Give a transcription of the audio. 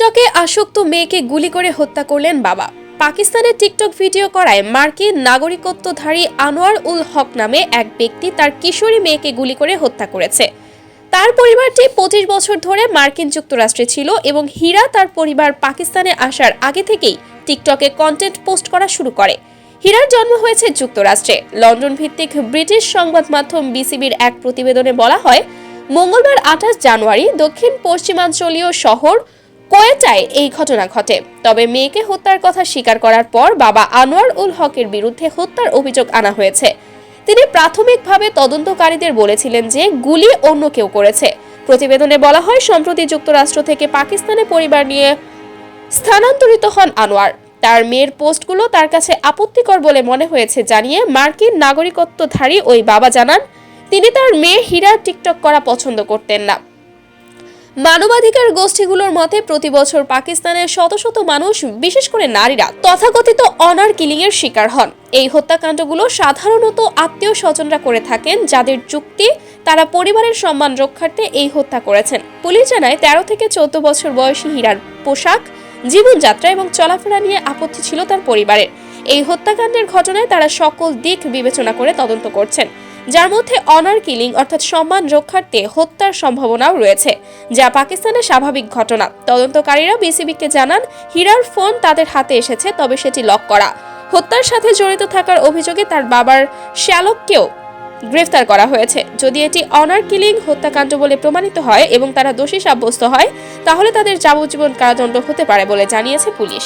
টিকটকে আসক্ত মেয়েকে গুলি করে হত্যা করলেন বাবা। পাকিস্তানের টিকটক ভিডিও করায় মার্কিন নাগরিকত্বধারী আনোয়ার উল হক নামে এক ব্যক্তি তার কিশোরী মেয়েকে গুলি করে হত্যা করেছে। তার পরিবারটি ২৫ বছর ধরে মার্কিন যুক্তরাষ্ট্রে ছিল এবং হীরা তার পরিবার পাকিস্তানে আসার আগে থেকেই টিকটকে কন্টেন্ট পোস্ট করা শুরু করে। হীরার জন্ম হয়েছে যুক্তরাষ্ট্রে। লন্ডন ভিত্তিক ব্রিটিশ সংবাদ মাধ্যম বিবিসির এক প্রতিবেদনে বলা হয়, মঙ্গলবার ২৮ জানুয়ারি দক্ষিণ পশ্চিমাঞ্চলীয় শহর কোয়েটায় এই ঘটনা ঘটে। তবে মেয়েকে হত্যার কথা স্বীকার করার পর বাবা আনোয়ার উল হকের বিরুদ্ধে হত্যার অভিযোগ আনা হয়েছে। তিনি প্রাথমিকভাবে তদন্তকারীদের বলেছিলেন যে গুলি অন্য কেউ করেছে। প্রতিবেদনে বলা হয়, সম্প্রতি যুক্তরাষ্ট্র থেকে পাকিস্তানে পরিবার নিয়ে স্থানান্তরিত হন আনোয়ার। তার মেয়ের পোস্টগুলো তার কাছে আপত্তিকর বলে মনে হয়েছে জানিয়ে মার্কিন নাগরিকত্বধারী ওই বাবা জানান, তিনি তার মেয়ে হীরা টিকটক করা পছন্দ করতেন না। মানবাধিকার গোষ্ঠীগুলোর মতে প্রতি বছর পাকিস্তানের শত শত মানুষ, বিশেষ করে নারীরা, তথাকথিত অনার কিলিং এর শিকার হন। এই হত্যাকাণ্ডগুলো সাধারণত আত্মীয় স্বজনরা করে থাকেন, যাদের যুক্তি তারা পরিবারের সম্মান রক্ষার্থে এই হত্যা করেছেন। পুলিশ জানায় ১৩ থেকে ১৪ বছর বয়সী হীরার পোশাক, জীবনযাত্রা এবং চলাফেরা নিয়ে আপত্তি ছিল তার পরিবারের। এই হত্যাকাণ্ডের ঘটনায় তারা সকল দিক বিবেচনা করে তদন্ত করছেন, যার মধ্যে অনার কিলিং অর্থাৎ সম্মান রক্ষার্থে হত্যার সম্ভাবনাও রয়েছে, যা পাকিস্তানের স্বাভাবিক ঘটনা। তদন্তকারীরা বিসিবিকে জানান, হীরার ফোন তাদের হাতে এসেছে, তবে সেটি লক করা। হত্যার সাথে জড়িত থাকার অভিযোগে তার বাবার শ্যালককেও গ্রেফতার করা হয়েছে। যদি এটি অনার কিলিং হত্যাকাণ্ড বলে প্রমাণিত হয় এবং তারা দোষী সাব্যস্ত হয়, তাহলে তাদের যাবজ্জীবন কারাদণ্ড হতে পারে বলে জানিয়েছে পুলিশ।